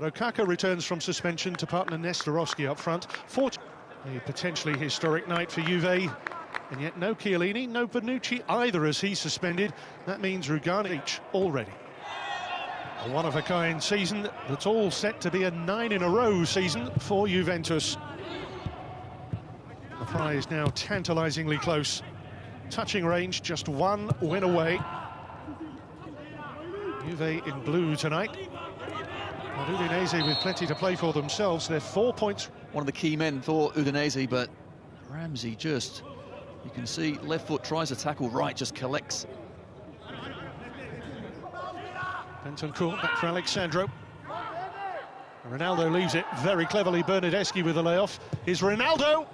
Okaka returns from suspension to partner Nestorovski up front. A potentially historic night for Juve, and yet no Chiellini, no Bonucci either as he's suspended. That means Rugani already. A one-of-a-kind season that's all set to be a 9-in-a-row season for Juventus. The prize now tantalisingly close. Touching range, just one win away. Juve in blue tonight. And Udinese with plenty to play for themselves. They're 4 points. One of the key men for Udinese, but Ramsey just, you can see, left foot tries to tackle, right just collects. Bentancur back for Alexandro. Ronaldo leaves it very cleverly. Bernardeschi with the layoff. Here's Ronaldo.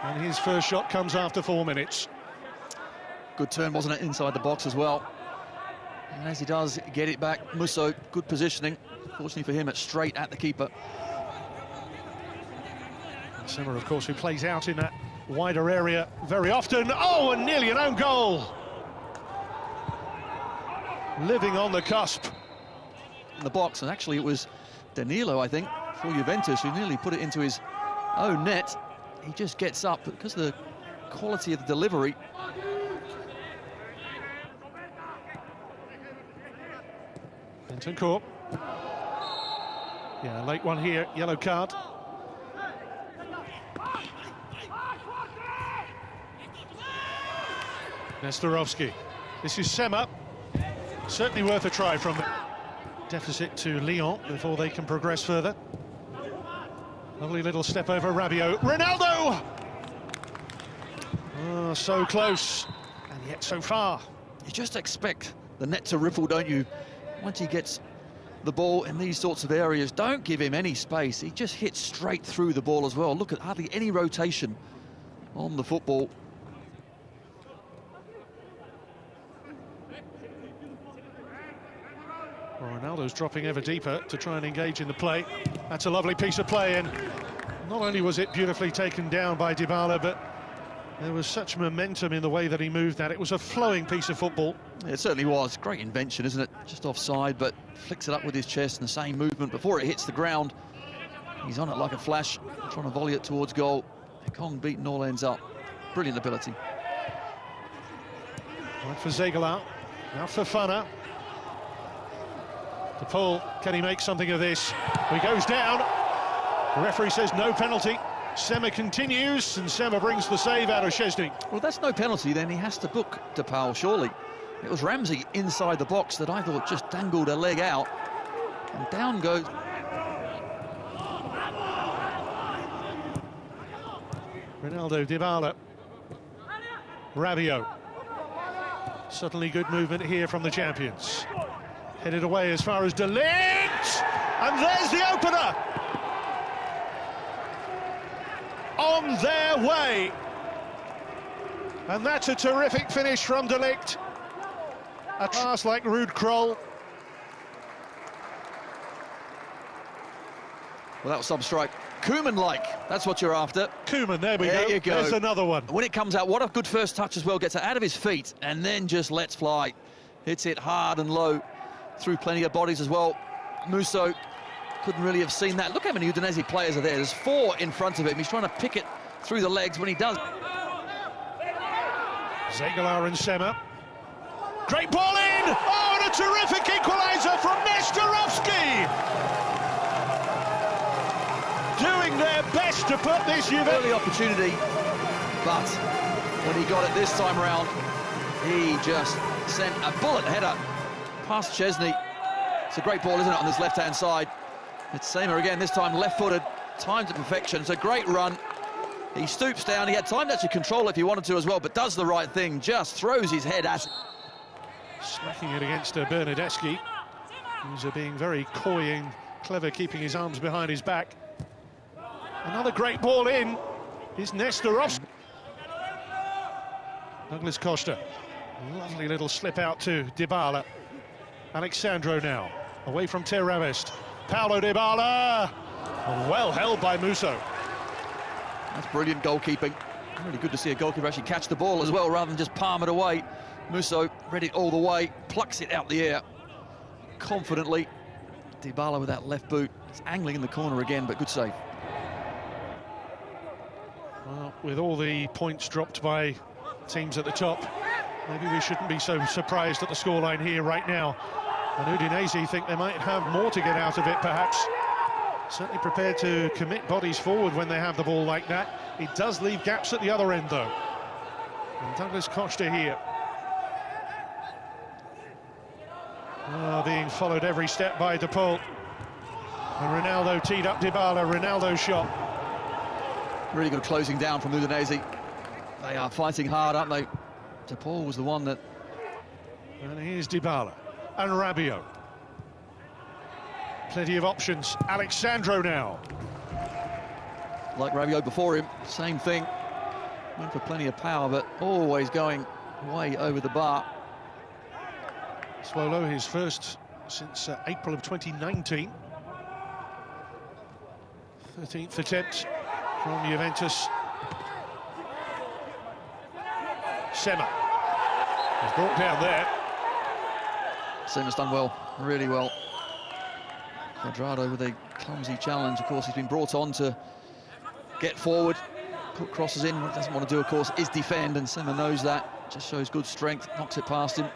And his first shot comes after 4 minutes. Good turn, wasn't it, inside the box as well. And as he does get it back, Musso, good positioning. Fortunately for him, it's straight at the keeper. Semmer, of course, who plays out in that wider area very often. Oh, and nearly an own goal. Living on the cusp. In the box, and actually it was Danilo, I think, for Juventus, who nearly put it into his own net. He just gets up, but because of the quality of the delivery. Bentancur. Yeah, late one here, yellow card. Nestorovski. This is Semmer. Certainly worth a try from the deficit to Lyon before they can progress further. Lovely little step over Rabiot. Ronaldo! Oh, so close, and yet so far. You just expect the net to ripple, don't you? Once he gets the ball in these sorts of areas, don't give him any space. He just hits straight through the ball as well. Look at hardly any rotation on the football. Well, Ronaldo's dropping ever deeper to try and engage in the play. That's a lovely piece of play, and not only was it beautifully taken down by Dybala, but there was such momentum in the way that he moved that. It was a flowing piece of football. It certainly was. Great invention, isn't it? Just offside, but flicks it up with his chest in the same movement before it hits the ground. He's on it like a flash, trying to volley it towards goal. Kong beaten all ends up. Brilliant ability. Right for Zegala. Now for Fana. De Paul, can he make something of this? He goes down. The referee says no penalty. Semmer continues, and Semmer brings the save out of Szczesny. Well, that's no penalty, then he has to book De Paul, surely. It was Ramsey inside the box that I thought just dangled a leg out, and down goes. Ronaldo, Dybala. Rabiot. Suddenly good movement here from the champions. Headed away as far as De Ligt, and there's the opener! On their way, and that's a terrific finish from De Ligt. A pass like Ruud Krol. Well, that was some strike. Koeman-like, that's what you're after. Koeman, there we go. There you go. There's another one. When it comes out, what a good first touch as well. Gets it out of his feet and then just lets fly. Hits it hard and low through plenty of bodies as well. Musso couldn't really have seen that. Look how many Udinese players are there. There's 4 in front of him. He's trying to pick it through the legs when he does. Zegala and Semmer. Great ball in! Oh, and a terrific equaliser from Nestorovski! Doing their best to put this Juventus. Early opportunity, but when he got it this time around, he just sent a bullet header past Szczesny. It's a great ball, isn't it, on this left-hand side. It's Semmer again, this time left-footed, timed to perfection. It's a great run. He stoops down. He had time to actually control it if he wanted to as well, but does the right thing, just throws his head at it. Smacking it against Bernardeschi, who's being very coy and clever, keeping his arms behind his back. Another great ball in is Nestorovski. Douglas Costa. Lovely little slip out to Dybala. Alexandro now, away from Terravest. Paulo Dybala. Well held by Musso. That's brilliant goalkeeping. Really good to see a goalkeeper actually catch the ball as well, rather than just palm it away. Musso read it all the way, plucks it out the air confidently. Dybala with that left boot. It's angling in the corner again, but good save. Well, with all the points dropped by teams at the top, maybe we shouldn't be so surprised at the scoreline here right now. And Udinese think they might have more to get out of it, perhaps. Certainly prepared to commit bodies forward when they have the ball like that. It does leave gaps at the other end, though. And Douglas Costa here. Being followed every step by De Paul. And Ronaldo teed up Dybala. Ronaldo's shot. Really good closing down from Udinese. They are fighting hard, aren't they? De Paul was the one that... And here's Dybala. And Rabiot. Plenty of options. Alexandro now. Like Rabiot before him, same thing. Went for plenty of power, but always going way over the bar. Swallow, his first since April of 2019. 13th attempt from Juventus. Sema. He's brought down there. Sema's done well, really well. Cuadrado with a clumsy challenge. Of course, he's been brought on to get forward, put crosses in. What he doesn't want to do, of course, is defend, and Sema knows that. Just shows good strength, knocks it past him.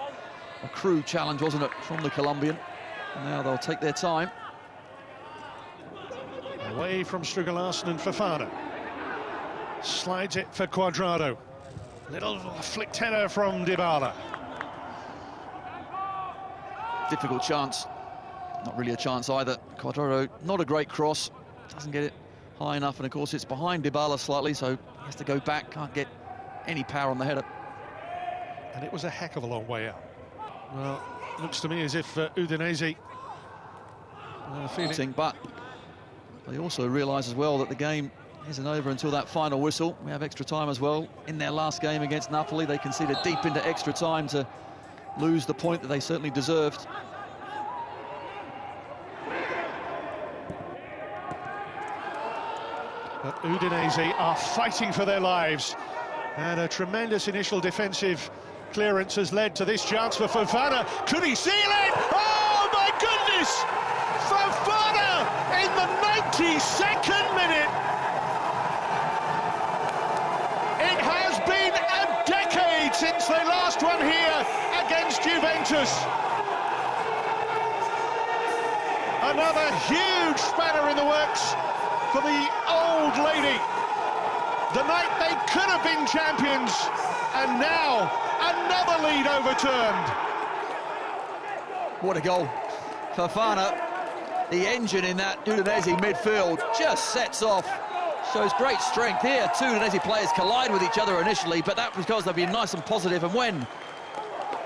A crude challenge, wasn't it, from the Colombian? And now they'll take their time. Away from Struger Larsen and Fofana. Slides it for Cuadrado. Little flicked header from Dybala. Difficult chance. Not really a chance either. Cuadrado, not a great cross. Doesn't get it high enough, and of course it's behind Dybala slightly, so he has to go back. Can't get any power on the header. And it was a heck of a long way out. Well, looks to me as if Udinese feeling, but they also realise as well that the game isn't over until that final whistle. We have extra time as well. In their last game against Napoli, they conceded deep into extra time to lose the point that they certainly deserved. But Udinese are fighting for their lives, and a tremendous initial defensive clearance has led to this chance for Fofana. Could he seal it? Oh my goodness! Fofana in the 92nd minute. It has been a decade since they last won here against Juventus. Another huge spanner in the works for the old lady. The night they could have been champions, and now another lead overturned. What a goal. Fofana, the engine in that Udinese midfield, just sets off. Shows great strength here. Two Udinese players collide with each other initially, but that was because they've been nice and positive. And when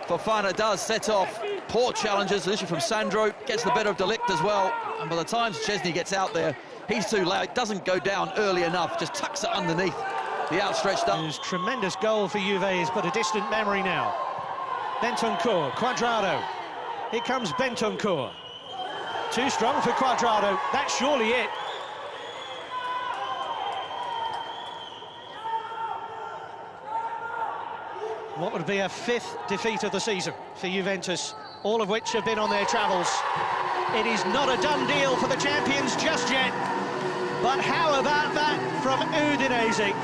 Fofana does set off, poor challenges, initially from Sandro, gets the better of De Ligt as well. And by the time Szczesny gets out there, he's too late, doesn't go down early enough, just tucks it underneath the outstretched arm. It tremendous goal for Juve, but a distant memory now. Bentancur, Cuadrado. Here comes Bentancur. Too strong for Cuadrado. That's surely it. What would be a fifth defeat of the season for Juventus, all of which have been on their travels. It is not a done deal for the champions just yet. But how about that from Udinese?